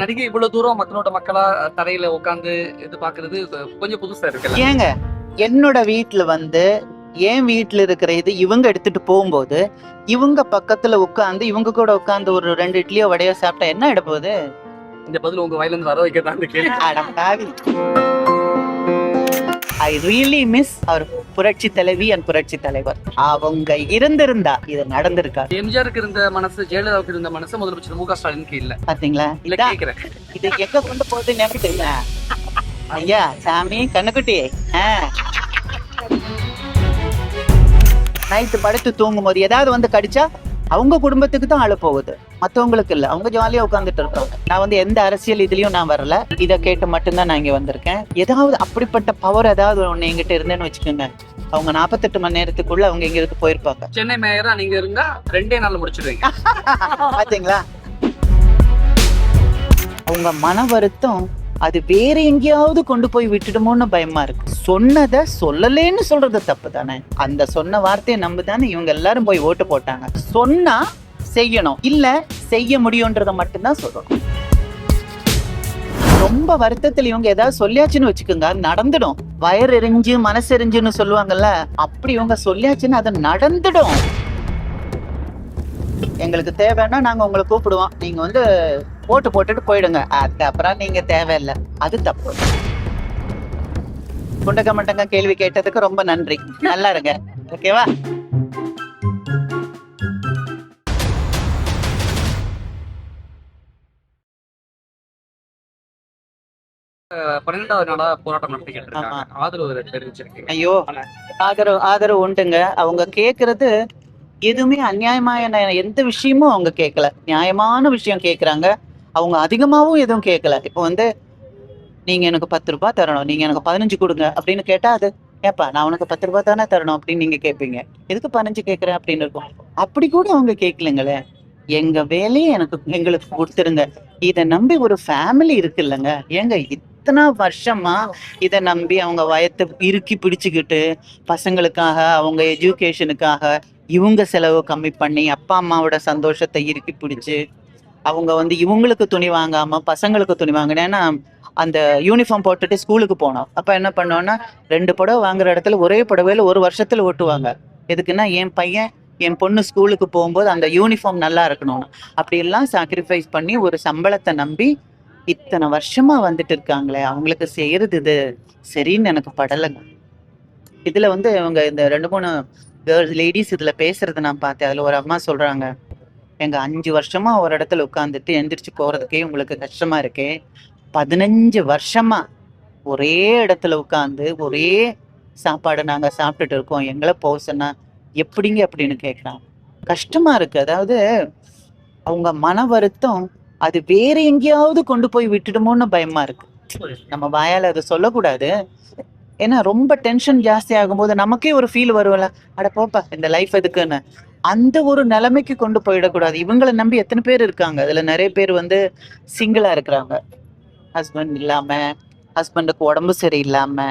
நடிகை இவ்வளவு தூரம் மக்களோட மக்களா தரையில உட்கார்ந்து இது பாக்குறது கொஞ்சம் புதுசா இருக்குல்ல. ஏங்க என்னோட வீட்டுல வந்து என் வீட்டுல இருக்கிற இது இவங்க எடுத்துட்டு போகும்போது இவங்க பக்கத்துல உட்காந்து இவங்க கூட உட்காந்து ஒரு 2 இட்லியோ வடையோ சாப்பிட்டா என்ன ஆயிட போகுது? இந்த பதில் உங்க வாயில இருந்து வர வைக்க ஐ ரியலி மிஸ் அவர் புரட்சி தலைவி அண்ட் புரட்சி தலைவர். அவங்க இருந்திருந்தா இது நடந்திருக்காரு. எம்ஜிஆருக்கு இருந்த மனசு ஜெயலலிதாவுக்கு இருந்த மனசு முதலமைச்சர் மு க ஸ்டாலினுக்கு இல்ல. பாத்தீங்களா? இல்ல கேக்குறேன். இது எங்க கொண்டு போகுதுன்னு எனக்கு தெரியல. ஐயா சாமி கண்ணுக்குட்டி நைட்டு படுத்து தூங்கும் போது ஏதாவது வந்து கடிச்சா அவங்க குடும்பத்துக்கு தான் அழ போகுது, மத்தவங்களுக்கு இல்ல. அவங்க ஜாலியா உட்காந்துட்டு இருக்காங்க. நான் வந்து எந்த அரசியல் இதுலயும் நான் வரல. இதை கேட்டு மட்டும்தான் நான் இங்க வந்திருக்கேன். ஏதாவது அப்படிப்பட்ட பவர் ஏதாவது ஒண்ணு எங்கிட்ட இருந்தேன்னு வச்சுக்கோங்க, அவங்க 48 மணி நேரத்துக்குள்ள அவங்க எங்க இருந்து போயிருப்பாங்க. சென்னை மேயரா நீங்க இருந்தா 2 நாள்ல முடிச்சிடுவீங்க. பாத்தீங்களா? அவங்க மன வருத்தம் அது வேற எங்கேயாவது கொண்டு போய் விட்டுடுமோன்னு பயமா இருக்கு. சொன்னதை சொல்லலேன்னு சொல்றது தப்பு தானே. அந்த சொன்ன வார்த்தையை நம்பி தானே இவங்க எல்லாரும் போய் ஓட்டு போட்டாங்க. சொன்னா செய்யணும், இல்ல செய்ய முடியும்ன்றத மட்டும்தான் சொல்லணும். ரொம்ப வருத்தத்துல இவங்க ஏதாவது சொல்லியாச்சுன்னு வச்சுக்கோங்க, நடந்துடும். வயர் எரிஞ்சு மனசு எரிஞ்சுன்னு சொல்லுவாங்கல்ல, அப்படி இவங்க சொல்லியாச்சுன்னு அது நடந்துடும். எங்களுக்கு தேவைன்னா நாங்க உங்களை கூப்பிடுவோம், நீங்க வந்து ஓட்டு போட்டுட்டு போயிடுங்க, அதுக்கப்புறம் நீங்க தேவையில்லை. அது தப்பு. குண்டக்க மண்டங்க கேள்வி கேட்டதுக்கு ரொம்ப நன்றி. நல்லா இருங்க. ஓகேவா? பன்னெண்டாவது நாளா போராட்டம் நடத்திக்கிட்டு இருக்காங்க. ஆதரவு தெரிவிச்சிருக்கீங்க. ஐயோ, ஆதரவு உண்டுங்க. அவங்க கேக்குறது எதுவுமே அநியாயமான எந்த விஷயமும் அவங்க கேட்கல. நியாயமான விஷயம் கேட்கறாங்க. அவங்க அதிகமாவும் எதுவும் கேட்கல. இப்போ வந்து நீங்க எனக்கு 10 ரூபாய் தரணும், நீங்க எனக்கு 15 கொடுங்க அப்படின்னு கேட்டா அது ஏப்பா நான் உனக்கு 10 ரூபாய் தானே தரணும் அப்படின்னு நீங்க கேட்பீங்க. எதுக்கு 15 கேட்கறேன் அப்படின்னு இருக்கும். அப்படி கூட அவங்க கேட்கலங்களே. எங்க வேலையை எங்களுக்கு கொடுத்துருங்க. இதை நம்பி ஒரு ஃபேமிலி இருக்கு இல்லைங்க. ஏங்க இத்தனை வருஷமா இதை நம்பி அவங்க வயத்தை இறுக்கி பிடிச்சுக்கிட்டு பசங்களுக்காக அவங்க எஜுகேஷனுக்காக இவங்க செலவு கம்மி பண்ணி அப்பா அம்மாவோட சந்தோஷத்தை இறுக்கி பிடிச்சு அவங்க வந்து இவங்களுக்கு துணி வாங்காம பசங்களுக்கு துணி வாங்கினேன். ஏன்னா அந்த யூனிஃபார்ம் போட்டுட்டு ஸ்கூலுக்கு போனோம். அப்ப என்ன பண்ணோம்னா 2 புடவை வாங்குற இடத்துல ஒரே புடவையில ஒரு வருஷத்துல ஓட்டுவாங்க. எதுக்குன்னா என் பையன் என் பொண்ணு ஸ்கூலுக்கு போகும்போது அந்த யூனிஃபார்ம் நல்லா இருக்கணும்னு அப்படி எல்லாம் சாக்ரிஃபைஸ் பண்ணி ஒரு சம்பளத்தை நம்பி இத்தனை வருஷமா வந்துட்டு இருக்காங்களே, அவங்களுக்கு செய்யறது இது சரின்னு எனக்கு படலைங்க. இதுல வந்து இவங்க இந்த 2-3 கேர்ள்ஸ் லேடிஸ் இதுல பேசுறது நான் பார்த்தேன். அதுல ஒரு அம்மா சொல்றாங்க, எங்க 5 வருஷமா ஒரு இடத்துல உட்காந்துட்டு எந்திரிச்சு போறதுக்கே உங்களுக்கு கஷ்டமா இருக்கே, 15 வருஷமா ஒரே இடத்துல உட்காந்து ஒரே சாப்பாடு நாங்க சாப்பிட்டுட்டு இருக்கோம், எங்களை போக சொன்னா எப்படிங்க அப்படின்னு கேட்குறாங்க. கஷ்டமா இருக்கு. அதாவது அவங்க மன வருத்தம் அது வேற எங்கேயாவது கொண்டு போய் விட்டுடுமோன்னு பயமா இருக்கு. நம்ம வாயால அதை சொல்லக்கூடாது. ஏன்னா ரொம்ப டென்ஷன் ஜாஸ்தி ஆகும்போது நமக்கே ஒரு ஃபீல் வரும்ல, அட போப்பா இந்த லைஃப் எதுக்குன்னு. அந்த ஒரு நிலைமைக்கு கொண்டு போயிடக்கூடாது. இவங்களை நம்பி எத்தனை பேர் இருக்காங்க. அதுல நிறைய பேர் வந்து சிங்கிளா இருக்கிறாங்க, ஹஸ்பண்ட் இல்லாம, ஹஸ்பண்டுக்கு உடம்பு சரியில்லாம,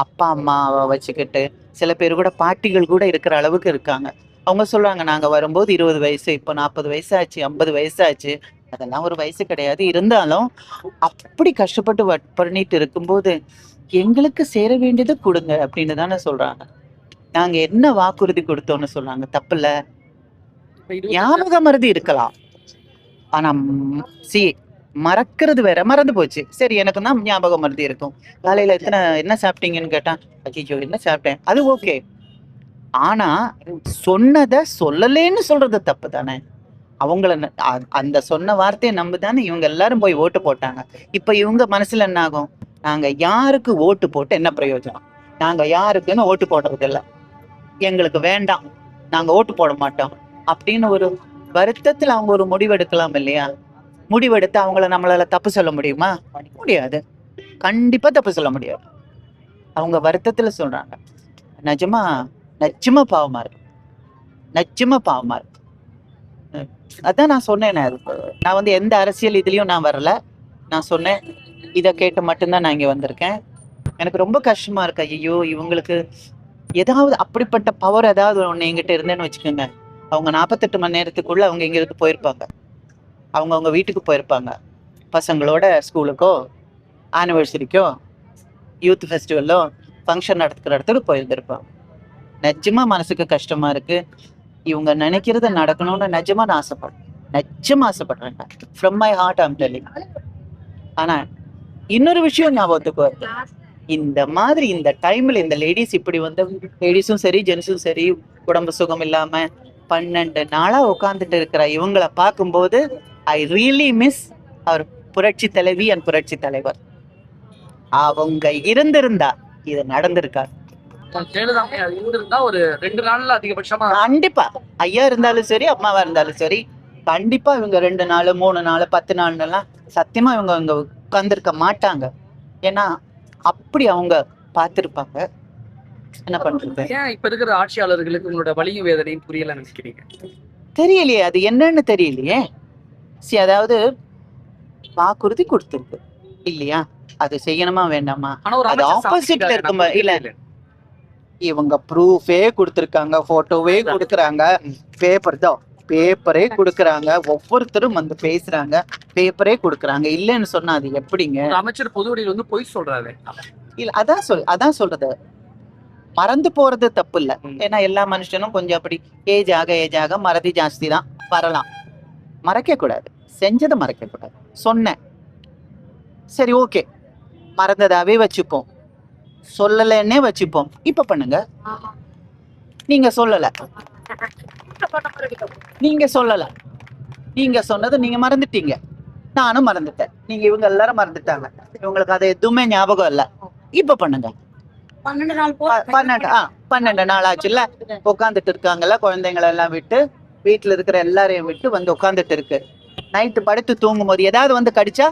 அப்பா அம்மாவை வச்சுக்கிட்டு, சில பேர் கூட பாட்டிகள் கூட இருக்கிற அளவுக்கு இருக்காங்க. அவங்க சொல்றாங்க, நாங்க வரும்போது 20 வயசு, இப்போ 40 வயசு ஆச்சு, 50 வயசு ஆச்சு. அதெல்லாம் ஒரு வயசு கிடையாது. இருந்தாலும் அப்படி கஷ்டப்பட்டு பண்ணிட்டு இருக்கும்போது எங்களுக்கு சேர வேண்டியது கொடுங்க அப்படின்னு தானே சொல்றாங்க. நாங்க என்ன வாக்குறுதி கொடுத்தோம்னு சொல்றாங்க. தப்புல ஞாபக மறதி இருக்கலாம், ஆனா மறக்கிறது வேற. மறந்து போச்சு, சரி எனக்கு தான் ஞாபகம் மறதி இருக்கும். காலையில என்ன சாப்பிட்டீங்கன்னு கேட்டா ஐயோ என்ன சாப்பிட்டேன், அது ஓகே. ஆனா சொன்னதை சொல்லலேன்னு சொல்றது தப்பு தானே. அவங்கள அந்த சொன்ன வார்த்தையை நம்பிதானே இவங்க எல்லாரும் போய் ஓட்டு போட்டாங்க. இப்ப இவங்க மனசுல என்ன ஆகும், நாங்க யாருக்கு ஓட்டு போட்டு என்ன பிரயோஜனம், நாங்க யாருக்குன்னு ஓட்டு போடுறது இல்லை, எங்களுக்கு வேண்டாம், நாங்க ஓட்டு போட மாட்டோம் அப்படின்னு ஒரு வருத்தத்துல அவங்க ஒரு முடிவெடுக்கலாம் இல்லையா. முடிவெடுத்து அவங்கள நம்மளால தப்பு சொல்ல முடியுமா? முடியாது. கண்டிப்பா தப்பு சொல்ல முடியாது. அவங்க வருத்தத்துல சொல்றாங்க. நிஜமா நிச்சயமா பாவமா இருக்கு, நிச்சயமா பாவமா இருக்கு. அதான் நான் சொன்னேன், நான் வந்து எந்த அரசியல் இதுலயும் நான் வரல. நான் சொன்னேன், இதை கேட்டு மட்டும்தான் நான் இங்க வந்திருக்கேன். எனக்கு ரொம்ப கஷ்டமா இருக்கு. ஐயோ இவங்களுக்கு ஏதாவது அப்படிப்பட்ட பவர் ஏதாவது ஒண்ணு எங்கிட்ட இருந்தேன்னு வச்சுக்கோங்க, அவங்க 48 மணி நேரத்துக்குள்ள அவங்க எங்க இருந்து போயிருப்பாங்க, அவங்க வீட்டுக்கு போயிருப்பாங்க. பசங்களோட ஸ்கூலுக்கோ ஆனிவர்சரிக்கோ யூத் ஃபெஸ்டிவலோ ஃபங்க்ஷன் நடத்துக்கிற இடத்துக்கு போயிருந்திருப்பான். நிஜமா மனசுக்கு கஷ்டமா இருக்கு. இவங்க நினைக்கிறது நடக்கணும்னு நிஜமா நான் ஆசைப்படுறேன். நிஜமா ஆசைப்படுறேன். From my heart I'm telling. ஆனா இன்னொரு விஷயம் ஞாபகத்துக்கு வருது. இந்த மாதிரி இந்த டைம்ல இந்த லேடிஸ் இப்படி வந்து லேடிஸும் சரி ஜென்ஸும் சரி உடம்பு சுகம் இல்லாம 12 நாளா உட்கார்ந்துட்டு இருக்கிற இவங்களை பார்க்கும்போது ஐ ரியலி மிஸ் அவர் புரட்சி தலைவி அண்ட் புரட்சி தலைவர். அவங்க இருந்திருந்தா இது நடந்திருக்காது. ஜெயலலிதா இருந்திருந்தா ஒரு 2 நாள்ல அதிகபட்சமா கண்டிப்பா ஐயா இருந்தாலும் சரி அம்மாவா இருந்தாலும் சரி கண்டிப்பா இவங்க 2 நாள் 3 நாள் 10 நாள்லாம் சத்தியமா இவங்க அங்க உட்கார்ந்துருக்க மாட்டாங்க. ஏன்னா அப்படி அவங்க பார்த்திருப்பாங்க. என்ன பண்றது? ஏன் இப்ப இருக்கிற ஆட்சியாளர்களுக்கு உங்களோட வலியும் வேதனையும் புரியல நினைக்கிறீங்க? தெரியலையே, அது என்னன்னு தெரியலையே. சரி, அதாவது வாக்குறுதி கொடுத்திருக்கு இல்லையா, அது செய்யணுமா வேண்டாமா? ஆனா ஒரு அது அமைச்சர் ஆப்போசிட்ல சாதிக்கிறாரு, இருக்கும். நான் இல்ல புரியல. இவங்க ப்ரூஃபே கொடுத்திருக்காங்க, போட்டோவே கொடுக்குறாங்க, பேப்பர் தான் பேப்பரே கொடுக்குறாங்க, ஒவ்வொருத்தரும் வந்து பேசுறாங்க, பேப்பரே கொடுக்குறாங்க. இல்லைன்னு சொன்னா அது எப்படிங்க? ஒரு அமைச்சர் பொது வெளியில வந்து பொய் சொல்றாரு. இல்ல அதான் சொல்றது. மறந்து போறது தப்பு இல்ல. ஏன்னா எல்லா மனுஷனும் கொஞ்சம் அப்படி ஏஜ் ஆக மறதி ஜாஸ்தி தான் வரலாம். மறைக்க கூடாது, செஞ்சதை மறைக்க கூடாது. சொன்னேன் சரி ஓகே, மறந்ததாவே வச்சுப்போம், சொல்லலன்னே வச்சுப்போம். இப்ப பண்ணுங்க. நீங்க சொல்லல, நீங்க சொன்னது நீங்க மறந்துட்டீங்க, நானும் மறந்துட்டேன், நீங்க இவங்க எல்லாரும் மறந்துட்டாங்க, இவங்களுக்கு அது எதுவுமே ஞாபகம் இல்ல. இப்ப பண்ணுங்க. 12 நாள் ஆச்சுல்ல, உட்காந்துட்டு இருக்காங்கல்ல, குழந்தைங்களை எல்லாம் விட்டு வீட்டுல இருக்கிற எல்லாரையும் விட்டு வந்து உட்காந்துட்டு இருக்கு. நைட்டு படுத்து தூங்கும் போது ஏதாவது வந்து கடிச்சா,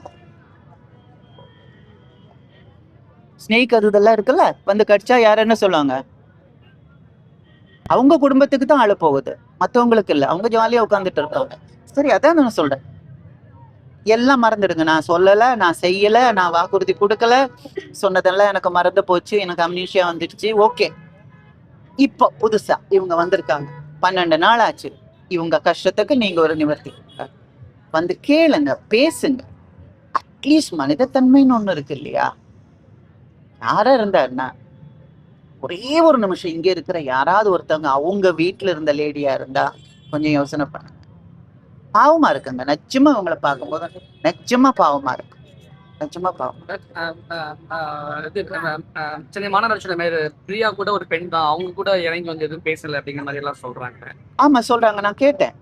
ஸ்னேக் அது இதெல்லாம் இருக்குல்ல, வந்து கடிச்சா யார் என்ன சொல்லுவாங்க? அவங்க குடும்பத்துக்கு தான் ஆளு போகுது, மத்தவங்களுக்கு இல்ல. அவங்க ஜாலியா உட்காந்துட்டு இருக்காங்க. சரி, அதான் நான் சொல்றேன், எல்லாம் மறந்துடுங்க. நான் சொல்லல, நான் செய்யல, நான் வாக்குறுதி கொடுக்கல, சொன்னதெல்லாம் எனக்கு மறந்து போச்சு, எனக்கு அம்னீஷியா வந்துடுச்சு. ஓகே, இப்போ புதுசா இவங்க வந்திருக்காங்க, 12 நாள் ஆச்சு. இவங்க கஷ்டத்துக்கு நீங்க ஒரு நிவர்த்தி வந்து கேளுங்க, பேசுங்க. அட்லீஸ்ட் மனிதத்தன்மைன்னு ஒண்ணு இருக்கு இல்லையா? யாரா இருந்தாருன்னா ஒரே ஒரு நிமிஷம் இங்க இருக்கிற யாராவது ஒருத்தவங்க அவங்க வீட்டுல இருந்த லேடியா இருந்தா கொஞ்சம் யோசனை பண்ண. பாவமா இருக்குங்க நிச்சயமா, அவங்கள பார்க்கும்போது நிச்சயமா பாவமா இருக்கு, நிச்சயமா பாவம். சென்னை மாநகராட்சியோட மேயர் பிரியா கூட ஒரு பெண் தான், அவங்க கூட இறங்கி வந்து எதுவும் பேசல அப்படிங்கிற மாதிரி எல்லாம் சொல்றாங்க. ஆமா சொல்றாங்க, நான் கேட்டேன்.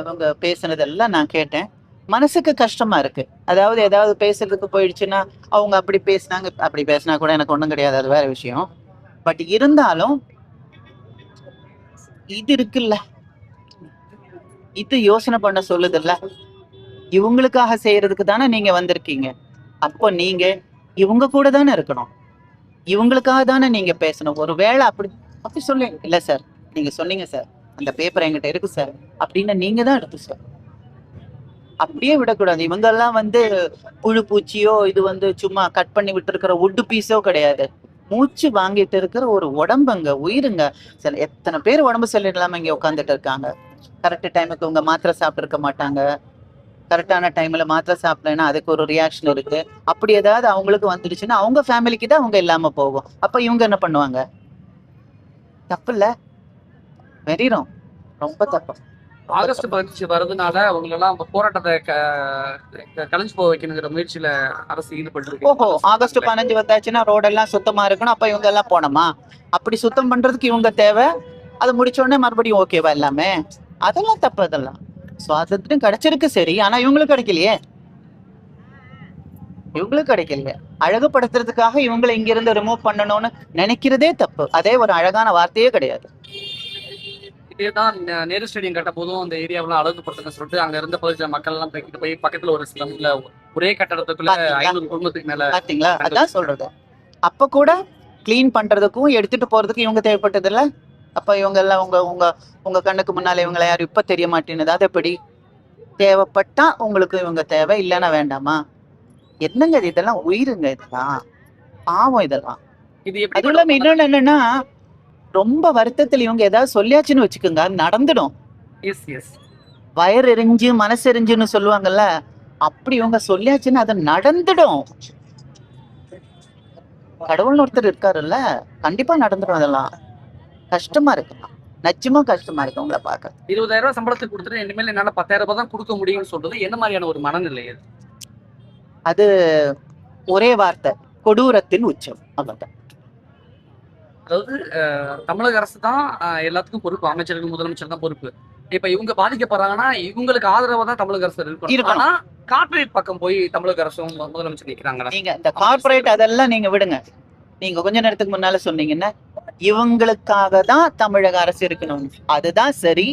அவங்க பேசுனதெல்லாம் நான் கேட்டேன். மனசுக்கு கஷ்டமா இருக்கு. அதாவது ஏதாவது பேசுறதுக்கு போயிடுச்சுன்னா அவங்க அப்படி பேசினாங்க, அப்படி பேசினா கூட எனக்கு ஒண்ணும் கிடையாது, அது வேற விஷயம். பட் இருந்தாலும் இது இருக்குல்ல, இது யோசனை பண்ண சொல்லுது இல்ல. இவங்களுக்காக செய்யறதுக்கு தானே நீங்க வந்திருக்கீங்க. அப்போ நீங்க இவங்க கூட தானே இருக்கணும், இவங்களுக்காக தானே நீங்க பேசணும். ஒருவேளை அப்படி சொல்லி இல்ல சார், நீங்க சொன்னீங்க சார், அந்த பேப்பர் என்கிட்ட இருக்கு சார் அப்படின்னு நீங்க தான் எடுத்து சார், அப்படியே விடக்கூடாது. இவங்க எல்லாம் வந்து புழு பூச்சியோ, இது வந்து சும்மா கட் பண்ணி விட்டு இருக்கிற உட்டு பீஸோ கிடையாது. மூச்சு வாங்கிட்டு இருக்கிற ஒரு உடம்புங்க, உயிருங்க. சில எத்தனை பேர் உடம்பு சரியில்லாம இங்க உட்காந்துட்டு இருக்காங்க. கரெக்ட் டைமுக்கு உங்க மாத்திரை சாப்பிட்டு இருக்க மாட்டாங்க, கரெக்டான டைம்ல மாத்திரை சாப்பிடலன்னா அதுக்கு ஒரு ரியாக்ஷன் இருக்கு. அப்படி ஏதாவது அவங்களுக்கு வந்துடுச்சுன்னா அவங்க ஃபேமிலிக்கு தான் அவங்க இல்லாம போகும். அப்ப இவங்க என்ன பண்ணுவாங்க? தப்பு இல்ல, வெறிரும், ரொம்ப தப்பு. ஆகஸ்ட் 15 வரதுனால அவங்களெல்லாம் போராட்டத்தை கலைஞ்சு போக வைக்கணுங்கிற முயற்சியில அரசு ஈடுபட்டு. ஓஹோ, ஆகஸ்ட் 15 வந்தாச்சுன்னா ரோடெல்லாம் சுத்தமா இருக்கணும், அப்ப இவங்க எல்லாம் போனோமா? அப்படி சுத்தம் பண்றதுக்கு இவங்க தேவை, அது முடிச்ச உடனே மறுபடியும் ஓகேவா எல்லாமே? அதெல்லாம் தப்பு. அதெல்லாம் சுவாதத்திலும் கிடைச்சிருக்கு சரி, ஆனா இவங்களுக்கு கிடைக்கலையே, இவங்களுக்கு கிடைக்கலையே. அழகுபடுத்துறதுக்காக இவங்களை இங்க இருந்து ரிமூவ் பண்ணணும்னு நினைக்கிறதே தப்பு. அதே ஒரு அழகான வார்த்தையே கிடையாது. இதேதான் நேரு ஸ்டேடியம் கட்ட போதும் அந்த ஏரியாவெல்லாம் அழகுபடுத்துங்க சொல்லிட்டு அங்க இருந்த பகுதியில் மக்கள் எல்லாம் தூக்கிட்டு போய் பக்கத்துல ஒரு ஸ்லம்ல ஒரே கட்டடத்துக்குள்ள 500 குடும்பத்துக்கு மேல. பாத்தீங்களா, அதான் சொல்றது. அப்ப கூட கிளீன் பண்றதுக்கும் எடுத்துட்டு போறதுக்கும் இவங்க தேவைப்பட்டது இல்ல. அப்ப இவங்க எல்லாம் உங்க உங்க உங்க கண்ணுக்கு முன்னால இவங்களை யாரும் இப்ப தெரிய மாட்டேன்னு, அது எப்படி? தேவைப்பட்டா உங்களுக்கு இவங்க தேவை, இல்லைன்னா வேண்டாமா? என்னங்க இதெல்லாம் உயிருங்க, இதெல்லாம் பாவம் இதெல்லாம். இது அது எப்படி இல்லாம இன்னொன்னு என்னன்னா, ரொம்ப வருத்தத்துல இவங்க ஏதாவது சொல்லியாச்சுன்னு வச்சுக்கோங்க, அது நடந்துடும். எஸ் வயர் எரிஞ்சு மனசு எரிஞ்சுன்னு சொல்லுவாங்கல்ல, அப்படி இவங்க சொல்லியாச்சுன்னா அது நடந்துடும். கடவுள்னு ஒருத்தர் இருக்காருல்ல, கண்டிப்பா நடந்துடும். அதெல்லாம் கஷ்டமா இருக்கு, நிச்சயமா கஷ்டமா இருக்கு உங்களை பார்க்க. 20,000 ரூபாய் சம்பளத்துக்கு கொடுத்துட்டு இனிமேல் என்னால 10,000 ரூபாய் தான் கொடுக்க முடியும்னு சொல்றது என்ன மாதிரியான ஒரு மனநிலை அது? அது ஒரே வார்த்தை, கொடூரத்தின் உச்சம். அவ்வளவுதான். அதாவது தமிழக அரசு தான் எல்லாத்துக்கும் பொறுப்பு, அமைச்சர்கள் முதலமைச்சர் தான் பொறுப்பு. இப்ப இவங்க பாதிக்கப்படுறாங்கன்னா இவங்களுக்கு ஆதரவா தான் தமிழக அரசு இருக்கணும். ஆனா கார்ப்பரேட் பக்கம் போய் தமிழக அரசும் முதலமைச்சர் நிக்கிறாங்க. நீங்க இந்த கார்ப்பரேட் அதெல்லாம் நீங்க விடுங்க. நீங்க கொஞ்ச நேரத்துக்கு முன்னால சொன்னீங்கன்னா இவங்களுக்காக தான் தமிழக அரசு இருக்கணும், அதுதான் சரி,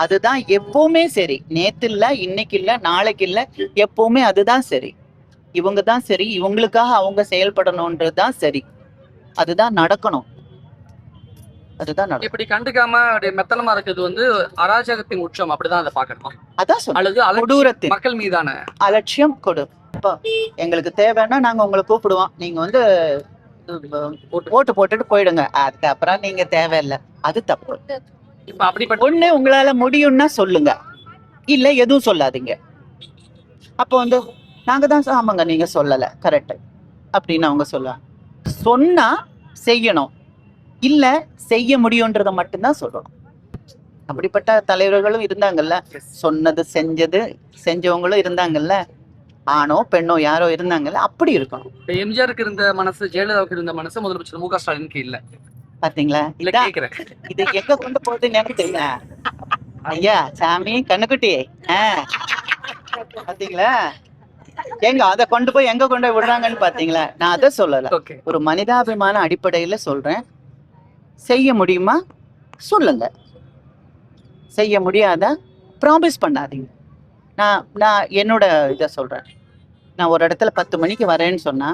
அதுதான் எப்பவுமே சரி. நேத்து இல்ல, இன்னைக்கு இல்ல, நாளைக்கு இல்ல, எப்பவுமே அதுதான் சரி. இவங்க தான் சரி, இவங்களுக்காக அவங்க செயல்படணும்ன்றதுதான் சரி, அதுதான் நடக்கணும், அதுதான் நடக்கும். இப்படி கண்டுக்காம மெத்தனமா இருக்கிறது வந்து அராஜகத்தின் உச்சம், அப்படிதான் அதை பாக்கணும். அதான் சொல்ல, அல்லது கொடூரத்தின் மக்கள் மீதான அலட்சியம் கொடு. இப்போ எங்களுக்கு தேவைன்னா நாங்க உங்களை கூப்பிடுவோம், நீங்க வந்து ஓட்டு போட்டுட்டு போயிடுங்க, அதுக்கப்புறம் நீங்க தேவையில்லை, அது தப்பு. இப்ப அப்படிப்பட்ட ஒண்ணு உங்களால முடியும்னா சொல்லுங்க, இல்ல எதுவும் சொல்லாதீங்க. அப்போ வந்து நாங்க தான் ஆமாங்க நீங்க சொல்லல கரெக்ட் அப்படின்னு அவங்க சொல்லுவாங்க. சொன்னா செய்யணும், இல்ல செய்ய முடியும்ன்றத மட்டும்தான் சொல்லணும். அப்படிப்பட்ட தலைவர்களும் இருந்தாங்கல்ல, சொன்னது செஞ்சவங்களும் இருந்தாங்கல்ல, ஆணோ பெண்ணோ யாரோ இருந்தாங்கல்ல, அப்படி இருக்கணும். எம்ஜிஆருக்கு இருந்த மனசு, ஜெயலலிதாவுக்கு இருந்த மனசு முதலமைச்சர் மு க ஸ்டாலினுக்கு இல்ல. பாத்தீங்களா? இல்ல கேக்குறேன், இது எங்க கொண்டு போகுதுன்னு எனக்கு தெரியல. ஐயா சாமி கண்ணுக்குட்டி, பாத்தீங்களா எங்க அத கொண்டு போய் எங்க கொண்டு போய் விடுறாங்கன்னு பாத்தீங்களா? நான் அதை சொல்லல, ஒரு மனிதாபிமான அடிப்படையில சொல்றேன். செய்ய முடியுமா சொல்லுங்க, செய்ய முடியாத ப்ராமிஸ் பண்ணாதீங்க. நான் என்னோட இதை சொல்றேன். நான் ஒரு இடத்துல 10 மணிக்கு வரேன்னு சொன்னா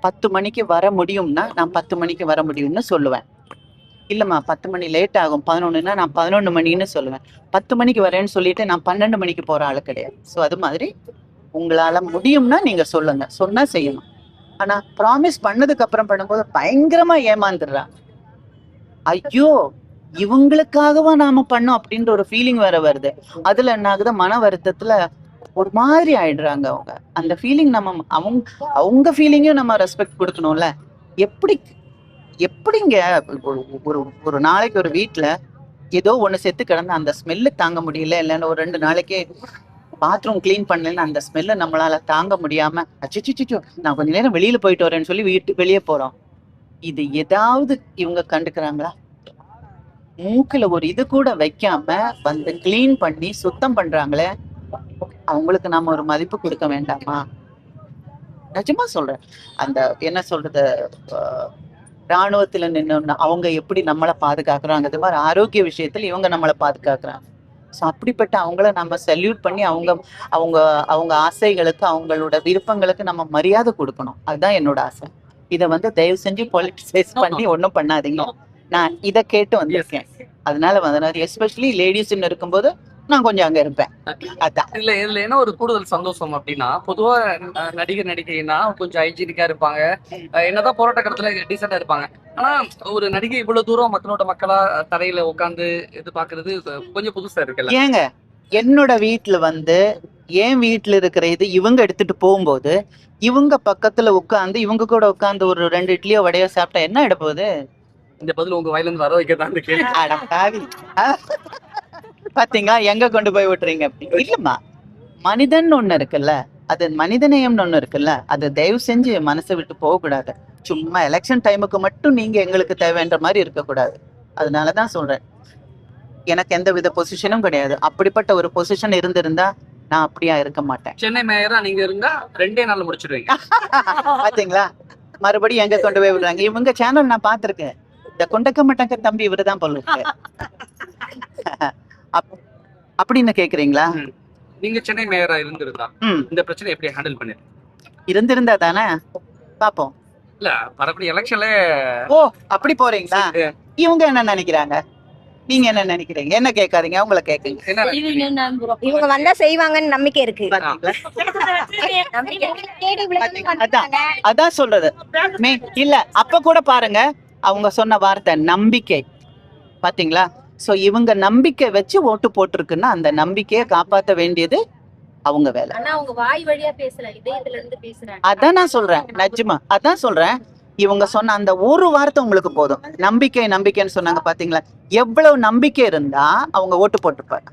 10 மணிக்கு வர முடியும்னா நான் 10 மணிக்கு வர முடியும்னு சொல்லுவேன். இல்லம்மா 10 மணி லேட் ஆகும் 11ன்னா நான் 11 மணின்னு சொல்லுவேன். 10 மணிக்கு வரேன்னு சொல்லிட்டு நான் 12 மணிக்கு போற ஆளு கிடையாது. ஸோ அது மாதிரி உங்களால முடியும்னா நீங்க சொல்லுங்க, சொன்னா செய்யணும். ஆனா ப்ராமிஸ் பண்ணதுக்கு அப்புறம் பண்ணும்போது பயங்கரமா ஏமாந்துடுறாங்க. ஐயோ இவங்களுக்காகவா நாம பண்ணோம் அப்படின்ற ஒரு ஃபீலிங் வேற வருது. அதுல என்ன ஆகுது, மன வருத்தத்துல ஒரு மாதிரி ஆயிடுறாங்க அவங்க. அந்த ஃபீலிங் நம்ம அவங்க ஃபீலிங்கையும் நம்ம ரெஸ்பெக்ட் கொடுக்கணும்ல. எப்படிங்க ஒரு ஒரு நாளைக்கு ஒரு வீட்டுல ஏதோ ஒண்ணு செத்து கிடந்து அந்த ஸ்மெல்லு தாங்க முடியல, இல்லைன்னா ஒரு 2 நாளைக்கு பாத்ரூம் கிளீன் பண்ணலன்னு அந்த ஸ்மெல்ல நம்மளால தாங்க முடியாம அச்சோ நான் கொஞ்ச நேரம் வெளியில போயிட்டு வரேன்னு சொல்லி வெளியே போறோம். இது ஏதாவது இவங்க கண்டுக்கிறாங்களா? மூக்குல ஒரு இது கூட வைக்காம வந்து கிளீன் பண்ணி சுத்தம் பண்றாங்களே, அவங்களுக்கு நாம ஒரு மதிப்பு கொடுக்க வேண்டாமா? நிஜமா சொல்றேன். அந்த என்ன சொல்றது, ராணுவத்துல நின்று அவங்க எப்படி நம்மளை பாதுகாக்கிறாங்க, அது மாதிரி ஆரோக்கிய விஷயத்துல இவங்க நம்மளை பாதுகாக்கிறாங்க. ஸோ அப்படிப்பட்ட அவங்கள நம்ம சல்யூட் பண்ணி அவங்க அவங்க அவங்க ஆசைகளுக்கு அவங்களோட விருப்பங்களுக்கு நம்ம மரியாதை கொடுக்கணும். அதுதான் என்னோட ஆசை. இதை வந்து தயவு செஞ்சு பொலிட்டிசைஸ் பண்ணி ஒன்றும் பண்ணாதீங்க. நான் இதை கேட்டு வந்திருக்கேன். அதனால வந்து எஸ்பெஷலி லேடிஸ்ன்னு இருக்கும்போது நான் கொஞ்சம் அங்க இருப்பேன். அதான் இதுல என்ன ஒரு கூடுதல் சந்தோஷம் அப்படின்னா, பொதுவா நடிகர் நடிகைன்னா கொஞ்சம் ஹைஜீனிக்கா இருப்பாங்க, என்னதான் போராட்ட காலத்துல டீசெண்டா இருப்பாங்க. ஆனா ஒரு நடிகை இவ்வளவு தூரம் மக்களோட மக்களா தரையில உட்காந்து இது பாக்குறது கொஞ்சம் புதுசா இருக்குல்ல. ஏங்க என்னோட வீட்டுல வந்து என் வீட்டுல இருக்கிற இது இவங்க எடுத்துட்டு போகும்போது இவங்க பக்கத்துல உட்காந்து இவங்க கூட உட்காந்து ஒரு 2 இட்லியோ வடையோ சாப்பிட்டா என்ன ஆயிட போகுது? இந்த பதில் உங்க வயலிருந்து வர வைக்கதான். பாத்தீங்களா எங்க கொண்டு போய் விட்டுறீங்க? இல்லம்மா, மனிதன் ஒண்ணு இருக்குல்ல, அது மனிதநேயம்னு ஒண்ணு இருக்குல்ல, அது தயவு செஞ்சு மனசை விட்டு போக கூடாது. சும்மா எலெக்ஷன் டைமுக்கு மட்டும் நீங்க எங்களுக்கு தேவைன்ற மாதிரி இருக்கக்கூடாது. அதனாலதான் சொல்றேன், எனக்கு எந்த வித பொசிஷனும் கிடையாது. அப்படிப்பட்ட ஒரு பொசிஷன் இருந்திருந்தா நான் அப்படியா இருக்க மாட்டேன். சென்னை மேயரா நீங்க இருந்தா 2 நாள்ல முடிச்சிடுவீங்க. பாத்தீங்களா மறுபடியும் எங்க கொண்டு போய் விடுறாங்க. இவங்க சேனல் நான் பாத்திருக்கேன். இந்த கொண்டக்க மட்டக்க தம்பி இவருதான் போல அப்படின்னு கேக்குறீங்களா? நீங்க சென்னை மேயரா இருந்திருந்தா இந்த பிரச்சனை எப்படி ஹேண்டில் பண்ணி இருந்திருந்தா தானே பாப்போம். இல்ல வரக்கூடிய எலெக்ஷன்ல ஓ அப்படி போறீங்களா? இவங்க என்ன நினைக்கிறாங்க, நீங்க என்ன நினைக்கிறீங்க? என்ன கேட்காதீங்க, அவங்கள கேக்குங்க. இவங்க வந்தா செய்வாங்கன்னு நம்பிக்கை இருக்கு. அதான் சொல்றது. இல்ல அப்ப கூட பாருங்க அவங்க சொன்ன வார்த்தை நம்பிக்கை, பாத்தீங்களா? சோ இவங்க நம்பிக்கை வச்சு ஓட்டு போட்டிருக்குன்னா அந்த நம்பிக்கையை காப்பாற்ற வேண்டியது அவங்க வேலை. ஆனா அவங்க வாய் வழியா பேசல, இதயத்துல இருந்து பேசுறாங்க. அதான் நான் சொல்றேன், நிஜமா அதான் சொல்றேன். இவங்க சொன்ன அந்த ஒரு வார்த்தை உங்களுக்கு போதும். நம்பிக்கை நம்பிக்கைன்னு சொன்னாங்க பாத்தீங்களா, எவ்வளவு நம்பிக்கை இருந்தா அவங்க ஓட்டு போட்டுப்பாங்க.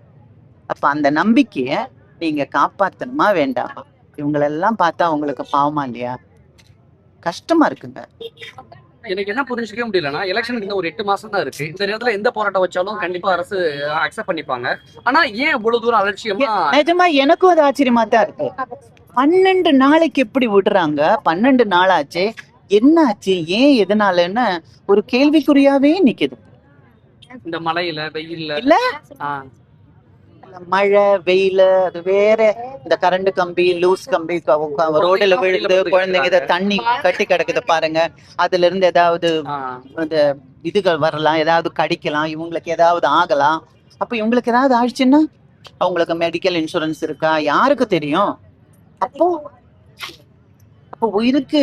அப்ப அந்த நம்பிக்கைய நீங்க காப்பாத்தணுமா வேண்டாமா? இவங்களெல்லாம் பார்த்தா உங்களுக்கு பாவமா இல்லையா? கஷ்டமா இருக்குங்க. எனக்கு என்ன புரிஞ்சுக்கவே முடியலன்னா, எலெக்ஷனுக்கு இன்னும் ஒரு 8 மாசம் தான் இருக்கு. இந்த நேரத்துல எந்த போராட்டம் வச்சாலும் கண்டிப்பா அரசு அக்செப்ட் பண்ணிப்பாங்க. ஆனா ஏன் இவ்வளவு தூரம் அலட்சியமா? நிஜமா எனக்கும் அது ஆச்சரியமா தான் இருக்கு. 12 நாளைக்கு எப்படி விடுறாங்க? 12 நாளாச்சு, என்ன ஆச்சு, ஏன், எதனாலன்னு ஒரு கேள்விக்குறியாவே நிக்குது. இந்த மழையில வெயில்ல இல்ல ஆ, மழை வெயில் அது வேற, இந்த கரண்ட் கம்பி லூஸ் கம்பி ரோடுல விழுந்து குழந்தைங்க இதை தண்ணி கட்டி கிடக்குது பாருங்க, அதுல இருந்து ஏதாவது ஆ. இந்த இதுகள் வரலாம், ஏதாவது கடிக்கலாம், இவங்களுக்கு ஏதாவது ஆகலாம். அப்ப இவங்களுக்கு ஏதாவது ஆயிடுச்சுன்னா அவங்களுக்கு மெடிக்கல் இன்சூரன்ஸ் இருக்கா, யாருக்கு தெரியும்? அப்போ அப்போ உயிருக்கு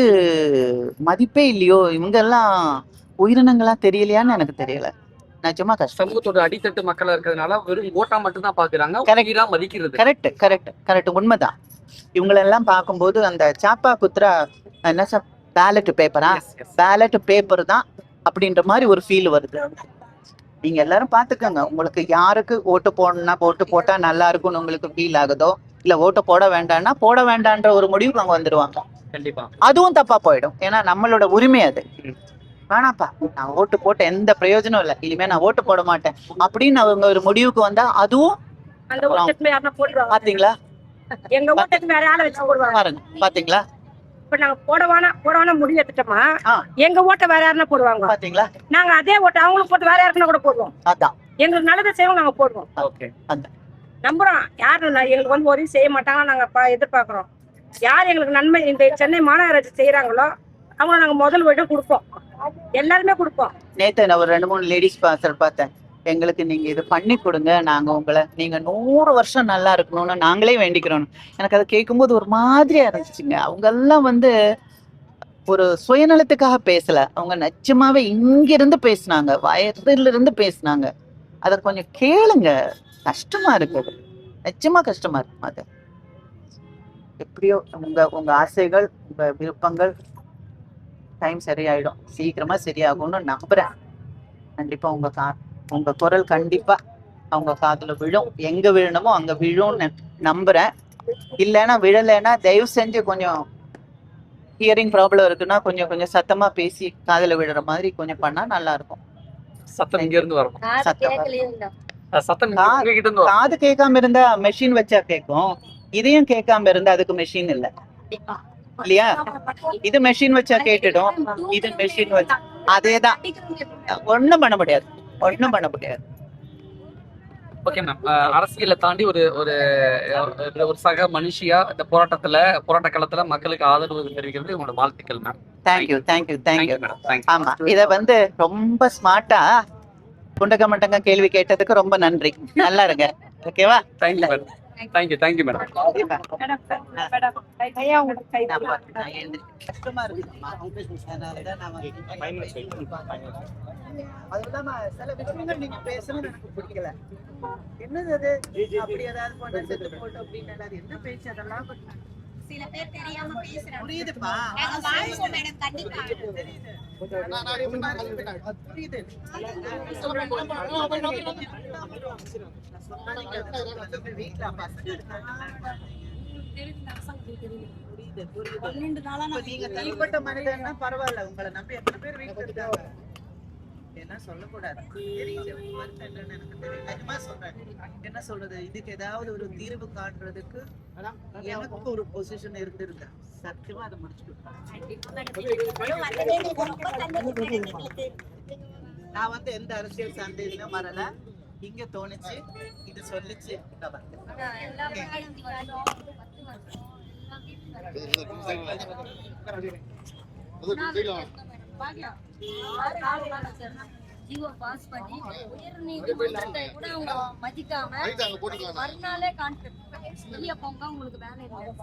மதிப்பே இல்லையோ? இவங்க எல்லாம் உயிரினங்களா தெரியலையான்னு எனக்கு தெரியல. நிஜமா கஷ்டம். சமூகத்தோட அடித்தட்டு மக்களா இருக்கிறதுனால வெறும் ஓட்டா மட்டும் தான் பாக்குறாங்க, Correct. உயிரா மதிக்கிறது. கரெக்ட் கரெக்ட் கரெக்ட், உண்மைதான். இவங்களெல்லாம் பார்க்கும்போது அந்த சாப்பா குத்ரா என்ன பேலட் பேப்பரா, Yes, yes. பேலட் பேப்பர் தான் அப்படின்ற மாதிரி ஒரு ஃபீல் வருது. நீங்க எல்லாரும் பாத்துக்கோங்க, உங்களுக்கு யாருக்கு ஓட்டு போடணும்னா ஓட்டு போட்டா நல்லா இருக்கும்னு உங்களுக்கு ஃபீல் ஆகுதோ, இல்ல ஓட்டு போட வேண்டாம்னா போட வேண்டான்ற ஒரு முடிவுக்கு அவங்க வந்துருவாங்க. கண்டிப்பா. அதுவும் தப்பா போயிடும். ஏன்னா நம்மளோட உரிமை அது. ம். வேணாப்பா, நான் ஓட்டு போட்ட எந்த பிரயோஜனம் இல்லை, இனிமே நான் ஓட்டு போட மாட்டேன் அப்படின்னு அவங்க ஒரு முடிவுக்கு வந்தா அதுவும் அந்த ஓட்டுக்கு யாரா போடுவாங்க. பாத்தீங்களா, எங்க ஓட்டுக்கு வேற ஆளை வச்சு போடுவாங்க. பாருங்க பாத்தீங்களா இப்ப நாங்க போடவானா முடிவு எடுத்துட்டோமா, ஆ. எங்க ஓட்டை வேற யாருன்னா போடுவாங்க. பாத்தீங்களா, நாங்க அதே ஓட்டை அவங்களுக்கு போட்டு வேற யாருக்குன்னா கூட போடுவோம். அதான் எங்களுக்கு நல்லதை செய்வோம், நாங்க போடுவோம். ஓகே. நம்புறோம் யாரும் எங்களுக்கு வந்து உதவி செய்ய மாட்டாங்க, நாங்க எதிர்பார்க்கிறோம். யார் எங்களுக்கு நன்மை இந்த சென்னை மாநகராட்சி செய்யறாங்களோ அவங்கள நாங்க முதல் வீடு கொடுப்போம், எல்லாருமே கொடுப்போம். நேத்து நான் ஒரு 2-3 லேடிஸ் பாஸ்டர் பார்த்தேன். எங்களுக்கு நீங்க இது பண்ணி கொடுங்க, நாங்க உங்களை நீங்க 100 வருஷம் நல்லா இருக்கணும்னு நாங்களே வேண்டிக்கிறோம். எனக்கு அதை கேட்கும்போது ஒரு மாதிரியா இருந்துச்சுங்க. அவங்க எல்லாம் வந்து ஒரு சுயநலத்துக்காக பேசல, அவங்க நிச்சயமாவே இங்கிருந்து பேசினாங்க, வயதுல இருந்து பேசினாங்க. அதை கொஞ்சம் கேளுங்க, கஷ்டமா இருக்குது, நிச்சயமா கஷ்டமா இருக்கும். அது எப்படியோ உங்க ஆசைகள் உங்க விருப்பங்கள் டைம் சரியாயிடும், சீக்கிரமா சரியாகும்னு நம்புறேன். கண்டிப்பா உங்க குரல் கண்டிப்பா அவங்க காதுல விழும், எங்க விழணுமோ அங்க விழும்னு நம்புறேன். இல்லைன்னா விழலைன்னா தயவு செஞ்சு கொஞ்சம் ஹியரிங் ப்ராப்ளம் இருக்குன்னா கொஞ்சம் சத்தமா பேசி காதுல விழுற மாதிரி கொஞ்சம் பண்ணா நல்லா இருக்கும். சத்தம் இங்க இருந்து வரும். சத்தம் உங்ககிட்ட இருந்து வரும். காது கேட்காம இருந்தா மெஷின் வச்சா கேட்கும், இதையும் கேட்காம இருந்தா அதுக்கு மெஷின் இல்ல இல்லையா? இது மெஷின் வச்சா கேட்டுடும், இது மெஷின் வச்சா அதேதான். ஒண்ணும் பண்ண முடியாது. ஓகே மேம், அரசியலை தாண்டி ஒரு ஒரு ஒரு சக மனுஷியா இந்த போராட்ட காலத்துல மக்களுக்கு ஆதரவு தெரிவிக்கிறது உங்களோட வாழ்த்துக்கள் மேம். தேங்க்யூ. மேடம். தேங்க்யூ. ஆமா, இத வந்து ரொம்ப ஸ்மார்ட்டா குண்டக்க மட்டங்க கேள்வி கேட்டதுக்கு ரொம்ப நன்றி. நல்லா இருங்க. ஓகேவா? Thank you madam. Thank you madam. ஐயா உங்களுக்கு கை கஷ்டமா இருக்குமா? அதனாலதான் நான் அது இல்லாம சில விஷயங்கள் நீங்க பேசணும்னு எனக்கு பிடிக்கல. என்னது அது அப்படி ஏதாவது பண்ண செத்து போட்டோம் அப்படின்னு அது என்ன பேச்சு அதெல்லாம் சில பேர் தெரியாம பேசுறாங்க. புரியுதுப்பா, நாங்க வாழ்வோம் மேடம், கண்டிப்பா. புரியுது. வீட்டுல நீங்க தனிப்பட்ட மனிதன்னா பரவாயில்ல, உங்களை நம்பி எத்தனை பேர் வீட்டுல இருக்காங்க, என்ன சொல்லக்கூடாது. தெரியுது வருத்தம் என்னன்னு எனக்கு தெரியும், நிஜமா சொல்றேன். என்ன சொல்றது, இதுக்கு ஏதாவது ஒரு தீர்வு காண்றதுக்கு எனக்கு ஒரு பொசிஷன் இருந்திருந்தேன், சத்தியமா அதை முடிச்சுட்டு நான் வந்து எந்த அரசியல் சார்ந்ததுலயும் வரல. இங்க தோணுச்சு, இது சொல்லிச்சு,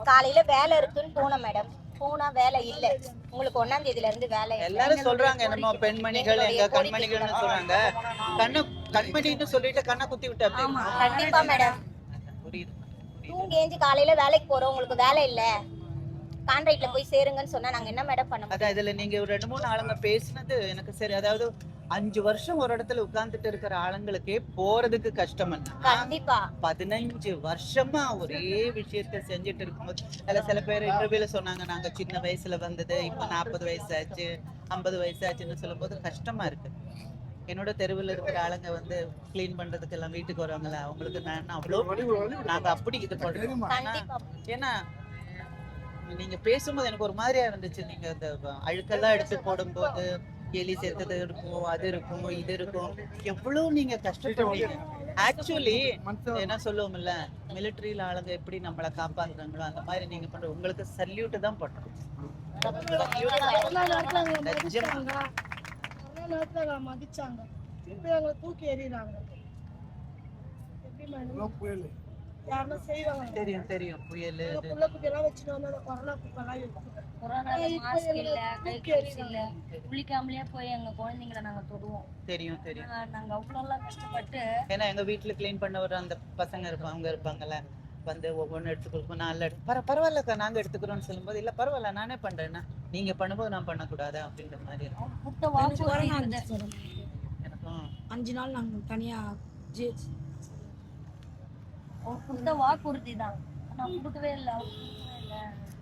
காலையில வேலை இருக்குன்னு போனோம் மேடம், போனா வேலை இல்ல. உங்களுக்கு 1ஆம் தேதியில இருந்து வேலை இல்ல. எல்லாரும் சொல்றாங்க என்னமோ பெண்மணிகள் எங்க கண்மணிகள்னு சொல்றாங்க. கண்மணின்னு சொல்லிட்டு கண்ணை குத்தி விட்டா கண்டிப்பா மேடம். புரியுது. தூங்கி ஏஞ்சி காலையில வேலைக்கு போறோம், உங்களுக்கு வேலை இல்ல, கான்ட்ராக்ட்ல போய் சேருங்கன்னு சொன்னா நாங்க என்ன மேடம் பண்ண முடியும்? அதான் இதுல நீங்க ஒரு 2-3 ஆளுங்க பேசுனது எனக்கு சரி. அதாவது 5 வருஷம் ஒரு இடத்துல உட்கார்ந்துட்டு இருக்கிற ஆளுங்களுக்கே போறதுக்கு கஷ்டம். கண்டிப்பா 15 வருஷமா ஒரே விஷயத்த செஞ்சுட்டு இருக்கும்போது அதுல சில பேர் இன்டர்வியூல சொன்னாங்க, நாங்க சின்ன வயசுல வந்தது இப்ப 40 வயசாச்சு 50 வயசாச்சுன்னு சொல்லும் போது கஷ்டமா இருக்கு. என்னோட தெருவில் இருக்கிற ஆளுங்க வந்து கிளீன் பண்றதுக்கு எல்லாம் வீட்டுக்கு வருவாங்கல்ல, அவங்களுக்கு நான் அவ்வளவு நாங்க அப்படி இது பண்றோம். கண்டிப்பா ஏன்னா நீங்க பேசும்போது எனக்கு ஒரு மாதிரியா இருந்துச்சு. நீங்க அந்த அழுக்கெல்லாம் எடுத்து போடும்போது எலி செத்தது இருக்கும், அது இருக்கும், இது இருக்கும், எவ்வளவு நீங்க கஷ்டப்படுவீங்க. ஆக்சுவலி என்ன சொல்லுவோம்ல, மிலிட்டரியில ஆளுங்க எப்படி நம்மளை காப்பாத்துறாங்களோ அந்த மாதிரி நீங்க பண்ற உங்களுக்கு சல்யூட் தான் பண்றோம். மதிச்சாங்க, இப்ப எங்களை தூக்கி எறிறாங்க. எப்படி மேடம் யாருன்னா செய்வாங்க? தெரியும் தெரியும், புயல் புள்ள குட்டி எல்லாம் வச்சுட்டு வந்து அந்த கொரோனா குப்பெல்லாம் இருக்கும். கொரோனால மாஸ்க் இல்ல, கை gloves இல்ல, குளிக்காமலே போய் எங்க குழந்தைங்களை நாங்க தொடுவோம். தெரியும் தெரியும். நாங்க அவ்வளவு எல்லாம் கஷ்டப்பட்டு, ஏன்னா எங்க வீட்டுல கிளீன் பண்ண வர அந்த பசங்க இருப்பாங்க இருப்பாங்கல்ல, வந்து ஒவ்வொன்னு எடுத்து கொடுப்போம். நான் பரவாயில்லக்கா நாங்க எடுத்துக்கிறோம்னு சொல்லும்போது இல்ல பரவாயில்ல நானே பண்றேன்னா நீங்க பண்ணும்போது நான் பண்ணக்கூடாது அப்படின்ற மாதிரி இருக்கும். புத்த வாக்குறுதி இருந்தது. எனக்கும் 5 நாள் நாங்க தனியா புத்த வாக்குறுதி தான், நான் கொடுக்கவே இல்லை.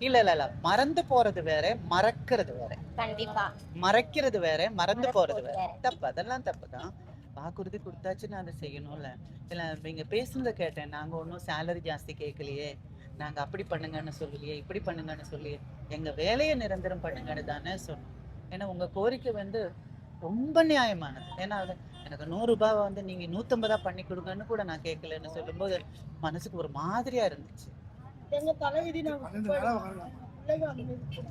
இல்ல இல்ல இல்ல, மறந்து போறது வேற, மறக்கிறது வேற. கண்டிப்பா மறைக்கிறது வேற, மறந்து போறது வேற. தப்பு, அதெல்லாம் தப்பு தான். வாக்குறுதி கொடுத்தாச்சுன்னு அதை செய்யணும்ல. இல்ல நீங்க பேசுனதை கேட்டேன், நாங்க ஒன்றும் சேலரி ஜாஸ்தி கேட்கலையே, நாங்க அப்படி பண்ணுங்கன்னு சொல்லலையே, இப்படி பண்ணுங்கன்னு சொல்லியே, எங்க வேலையை நிரந்தரம் பண்ணுங்கன்னு தானே சொன்னோம். ஏன்னா உங்க கோரிக்கை வந்து ரொம்ப நியாயமானது. ஏன்னா எனக்கு 100 ரூபாவை வந்து நீங்க 150 பண்ணி கொடுங்கன்னு கூட நான் கேட்கலன்னு சொல்லும்போது மனசுக்கு ஒரு மாதிரியா இருந்துச்சு. எங்க தலைவிதி நாங்க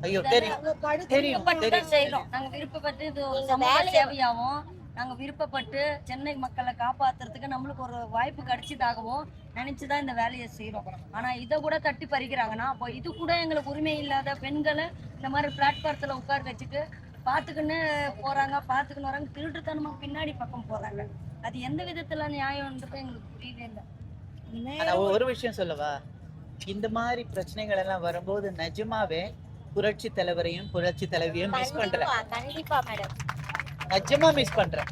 ஐயோ தெரியும் தெரியும் தெரியும். செய்யறோம் நாங்க விருப்பப்பட்டு, இது ஒரு சமூக சேவையாவும் நாங்க விருப்பப்பட்டு சென்னை மக்களை காப்பாத்துறதுக்கு நம்மளுக்கு ஒரு வாய்ப்பு கிடைச்சதாகவும் நினைச்சுதான் இந்த வேலையை செய்யறோம். ஆனா இதை கூட தட்டி பறிக்கிறாங்கன்னா, அப்போ இது கூட எங்களுக்கு உரிமை இல்லாத பெண்களை இந்த மாதிரி பிளாட்பாரத்துல உட்கார வச்சுட்டு பாத்துக்குன்னு போறாங்க, பாத்துக்குன்னு வராங்க, திருட்டுத்தனமா பின்னாடி பக்கம் போறாங்க. அது எந்த விதத்துல நியாயம்ன்றது எங்களுக்கு புரியவே இல்லை. ஆனா ஒரு விஷயம் சொல்லவா, இந்த மாதிரி பிரச்சனைகள் எல்லாம் வரும்போது நிஜமாவே புரட்சி தலைவரையும் புரட்சி தலைவியும் மிஸ் பண்றேன். கண்டிப்பா மேடம், நிஜமா மிஸ் பண்றேன்.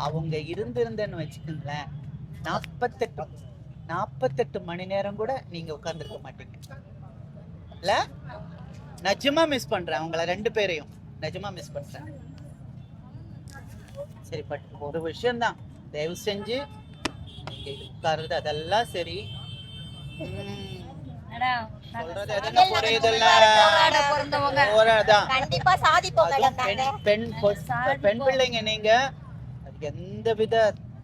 அவங்க இருந்திருந்தேன்னு வச்சுக்கோங்களேன், 48 மணி நேரம் கூட நீங்க உட்கார்ந்துருக்க மாட்டீங்க இல்ல. நிஜமா மிஸ் பண்றேன் அவங்கள 2 பேரையும், நிஜமா மிஸ் பண்றேன். சரி, பட் ஒரு விஷயம்தான், தயவு செஞ்சு நீங்க உட்காருறது அதெல்லாம் சரி. சொல்றது எதுன்னு புரியுதுல்ல, போராதான். கண்டிப்பா சாதிப்போம் மேடம். பெண் பிள்ளைங்க நீங்க எந்த வித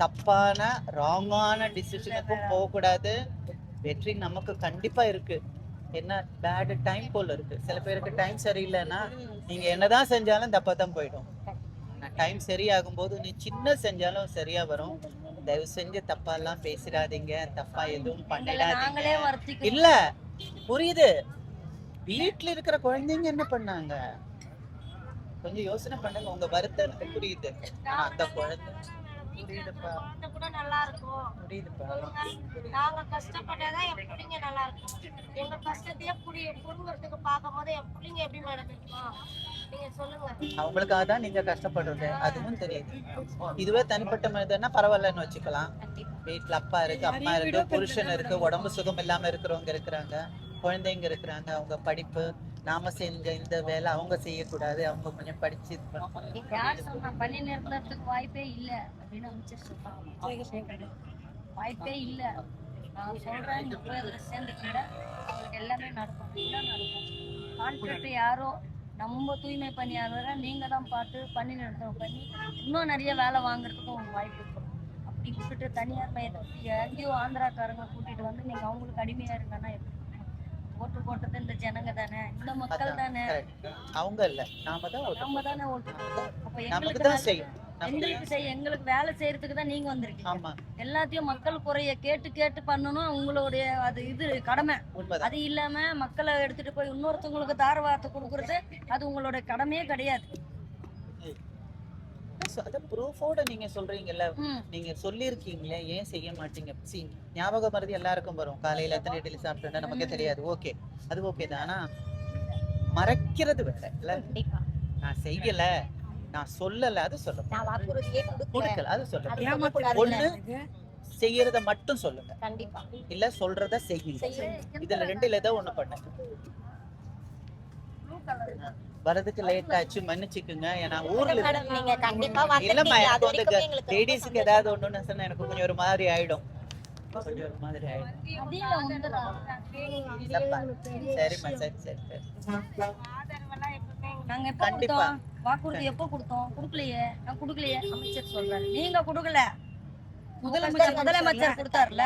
தப்பான ராங்கான டிசிஷனுக்கும் போக கூடாது. வெற்றி நமக்கு கண்டிப்பா இருக்கு. என்ன பேட் டைம் போல இருக்கு. சில பேருக்கு டைம் சரியில்லைன்னா நீங்க என்னதான் செஞ்சாலும் தப்பாதான் போயிடும். டைம் சரியாகும் போது நீ சின்ன செஞ்சாலும் சரியா வரும். தயவு செஞ்சு தப்பா எல்லாம் பேசிடாதீங்க, தப்பா எதுவும் பண்ணிடாதீங்க. இல்ல புரியுது, வீட்டுல இருக்கிற குழந்தைங்க என்ன பண்ணாங்க கொஞ்சம் யோசனை பண்ணுங்க. உங்க வருத்தம் எனக்கு புரியுது. அந்த குழந்தை புரியுதுப்பா, கூட நல்லா இருக்கும். புரியுதுப்பா. நாங்க கஷ்டப்பட்டாதான் என் பிள்ளைங்க நல்லா இருக்கும். எங்க கஷ்டத்தையே புரிஞ்சுறதுக்கு பார்க்கும் போது என் பிள்ளைங்க எப்படி மேடம் இருக்கும்? நீங்க சொல்லுங்க. அவங்களுக்காக தான் நீங்க கஷ்டப்படுறது, அதுவும் தெரியுது. இதுவே தனிப்பட்ட மனிதன்னா பரவாயில்லன்னு வச்சுக்கலாம். வீட்டுல அப்பா இருக்கு, அம்மா இருக்கு, புருஷன் இருக்கு, உடம்பு சுகம் இல்லாம இருக்கிறவங்க இருக்கிறாங்க, குழந்தைங்க இருக்கிறாங்க, அவங்க படிப்பு, நாம செஞ்ச இந்த வேலை அவங்க செய்யக்கூடாது, அவங்க கொஞ்சம் படிச்சு பள்ளி நிறுத்துறதுக்கு வாய்ப்பே இல்லை அப்படின்னு அமைச்சர் சொல்றாங்க. வாய்ப்பே இல்லை. நான் சொல்றேன், நீங்க போய் அதுல சேர்ந்துக்கிட்ட உங்களுக்கு எல்லாமே நடக்கும். என்ன நடக்கும்? கான்ட்ராக்ட் யாரோ நம்ம தூய்மை பணியாளரை நீங்க தான் பார்த்து பணி நிறுத்தம் பண்ணி இன்னும் நிறைய வேலை வாங்குறதுக்கும் உங்களுக்கு வாய்ப்பு இருக்கும். அப்படி விட்டுட்டு தனியார் மையத்தை எங்கேயோ ஆந்திராக்காரங்க கூட்டிட்டு வந்து நீங்க அவங்களுக்கு அடிமையா இருங்கன்னா எப்படி? ஓட்டு போட்டது இந்த ஜனங்க தானே, இந்த மக்கள் தானே, அவங்க இல்ல, நாம தானே ஓட்டு போட்டோம். அப்ப நமக்கு தான் செய்யும். எங்களுக்கு வேலை செய்யறதுக்கு தான் நீங்க வந்திருக்கீங்க. எல்லாத்தையும் மக்கள் குறைய கேட்டு கேட்டு பண்ணணும் உங்களுடைய அது இது கடமை. அது இல்லாம மக்களை எடுத்துட்டு போய் இன்னொருத்தவங்களுக்கு தார வார்த்தை கொடுக்கறது அது உங்களோட கடமையே கிடையாது. அதான் ப்ரூஃபோட நீங்க சொல்றீங்கல்ல, நீங்க சொல்லியிருக்கீங்களே, ஏன் செய்ய மாட்டீங்க? ஞாபக மருதி எல்லாருக்கும் வரும். காலையில எத்தனை இட்லி சாப்பிட்டேன்னா நமக்கே தெரியாது. ஓகே, அது ஓகே தான். ஆனா மறைக்கிறது வேற இல்ல. கண்டிப்பா நான் செய்யல, நான் சொல்லல, அது சொல்ல நான் வாக்குறுதியே கொடுக்கல, அது சொல்ல. அது சொல்லக்கூடாது. ஒண்ணு செய்யறத மட்டும் சொல்லுங்க, கண்டிப்பா இல்ல சொல்றத செய்யுங்க. இதுல ரெண்டுல ஏதோ ஒண்ணு பண்ணுங்க. வரதுக்கு லேட் ஆச்சு, மன்னிச்சுக்குங்க. ஏன்னா ஊர்ல மேடம் நீங்க கண்டிப்பா இல்லம்மா, வந்திருக்கீங்க. அது எனக்கு வரைக்கும் வந்து எங்களுக்கு ரொம்ப லேடிஸ்க்கு ஏதாவது ஒண்ணுன்னு சொன்னா எனக்கு கொஞ்சம் ஒரு மாதிரி ஆயிடும். கொஞ்சம் ஒரு மாதிரி ஆயிடும். அடியில வந்துடா. இல்லப்பா, சரிம்மா, சரி சரி சரி. நாங்க எப்ப கண்டிப்பா. கொடுத்தோம் வாக்குறுதி? எப்ப கொடுத்தோம்? கொடுக்கலையே. நான் கொடுக்கலையே. அமைச்சர் சொல்றாரு நீங்க கொடுக்கல. முதலமைச்சர் கொடுத்தாருல.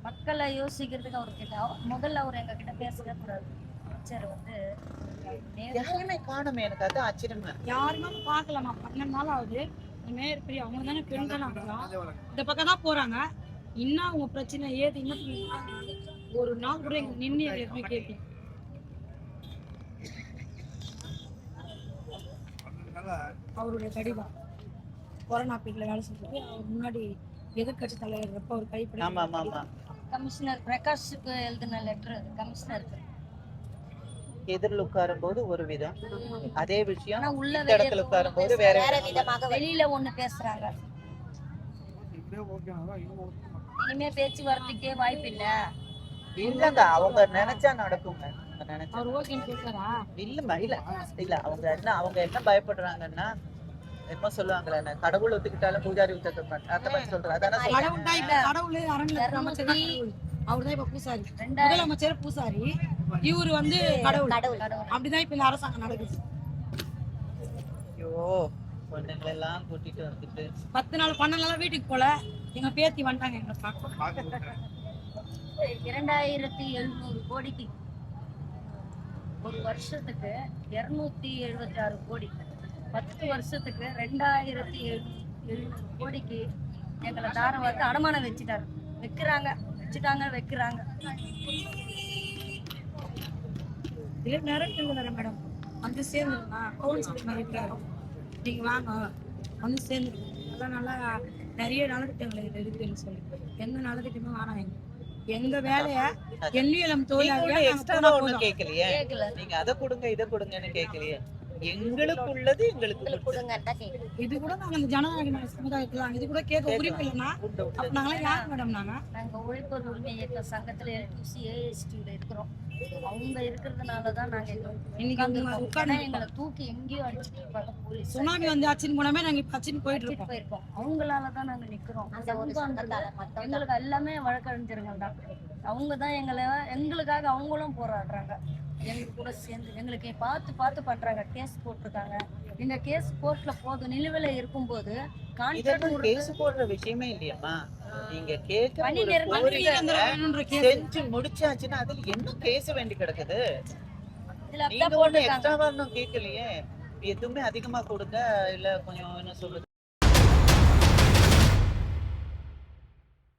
மக்களை யோசிக்கிறதுக்கு அவர்கிட்ட முதல்ல அவர் எங்க கிட்ட பேசவே கூடாது. அமைச்சர் வந்து யாருமே காணுமே, எனக்கு அது ஆச்சரியமா இருக்கு. யாருமே பார்க்கலாமா? 12 நாள் ஆகுது. மேயர் பெரிய அவங்க தானே பெண்கள் இந்த பக்கம் தான் போறாங்க. இன்னும் அவங்க பிரச்சனை ஏது இன்னும் ஒரு நாள் கூட எங்க நின்று எங்களுக்கு கேட்பீங்க. அவருடைய கடிதம் கொரோனா பீரியட்ல வேலை செஞ்சுட்டு அவர் முன்னாடி எதிர்கட்சி தலைவர் இருப்ப அவர் கைப்பட. ஆமா ஆமா ஆமா. கமிஷனர் பிரகாஷுக்கு எழுதின லெட்டர் கமிஷனருக்கு. எதிரில் உட்காரும் போது ஒரு விதம், அதே விஷயம் ஆனா உள்ள இந்த இடத்துல உட்காரும் போது வேற வேற விதம். விதமாக வெளியில ஒண்ணு பேசுறாங்க. இனிமே பேச்சுவார்த்தைக்கே வாய்ப்பு இல்ல. இல்லங்க, அவங்க நினைச்சா நடக்குங்க. அவங்க நினைச்சா அவர் ஓகேன்னு சொல்றாரா? இல்லம்மா, இல்ல இல்ல, அவங்க என்ன பயப்படுறாங்கன்னா, எப்ப சொல்லுவாங்களே, நான் கடவுள் ஒத்துக்கிட்டாலும் பூஜாரி ஒத்துக்க மாட்டேன், அந்த மாதிரி சொல்றாங்க. அதான சொல்றாங்க. கடவுள் தான் இப்ப கடவுளே அரண்மனை அமைச்சர் தான் கடவுள். அவர்தான் இப்ப பூசாரி. முதலமைச்சர் பூசாரி, இவரு வந்து கடவுள். அப்படிதான் இப்ப இந்த அரசாங்கம் நடக்குது. ஐயோ, பொண்ணுங்களை எல்லாம் கூட்டிட்டு வந்துட்டு 10 நாள் 12 நாள் வீட்டுக்கு போல எங்க பேத்தி வந்துட்டாங்க எங்களை பார்க்க. 2700 கோடிக்கு ஒரு வருஷத்துக்கு 276 கோடி. 10 வருஷத்துக்கு 2700 கோடிக்கு எங்களை தாரம் வந்து அடமானம் வச்சுட்டாரு. வைக்கிறாங்க. இதே மிரட்டல் வேற மேடம். வந்து சேர்ந்துருமா கவுன்சிலர் இருக்கிறாரு, நீங்க வாங்க வந்து சேர்ந்துருக்கோம். நல்லா நிறைய நலத்திட்டங்கள் இருக்குன்னு சொல்லி எந்த நலத்திட்டமே வேணாம். எங்க வேலைய எண்ணியலம் நீங்க எக்ஸ்ட்ரா ஒண்ணும் கேட்கலையே, கேட்கல. நீங்க அதை கொடுங்க இதை கொடுங்கன்னு கேட்கலையே. எங்களுக்கு உள்ளது எங்களுக்கு கொடுங்கன்னு தான் கேக்குது. இது கூட நாங்க இந்த ஜனநாயக சமுதாயத்துல இது கூட கேட்க உரிமை இல்லைன்னா அப்ப நாங்களாம் யார் மேடம்? நாங்க உழைப்போர் உரிமை இயக்க சங்கத்துல LTC AST-ல இருக்கிறோம். அவங்க இருக்கிறதுனாலதான் நாங்க எங்களை தூக்கி எங்கேயோ அடிச்சுட்டு இருப்பாங்க போலீஸ். சுனாமி வந்து அச்சின் போனாமே நாங்க இப்ப அச்சின் போயிட்டு போயிருக்கோம். அவங்களாலதான் நாங்க நிக்கிறோம். எங்களுக்கு எல்லாமே வழக்கறிஞர்கள் தான். அவங்கதான் எங்களுக்காக அவங்களும் போராடுறாங்க. எங்க கூட சேர்ந்து எங்களுக்கு பார்த்து பண்றாங்க. கேஸ் போட்டிருக்காங்க. இந்த கேஸ் கோர்ட்ல போதும் நிலுவையில இருக்கும்போது கேஸ் போடுற விஷயமே இல்லையம்மா. நீங்க செஞ்சு முடிச்சாச்சுன்னா அதுல என்ன கேஸ் வேண்டி கிடக்குது? நீங்க ஒண்ணு எக்ஸ்ட்ராவா இன்னும் கேட்கலையே. எதுவுமே அதிகமா கொடுங்க, இல்ல கொஞ்சம் என்ன சொல்றது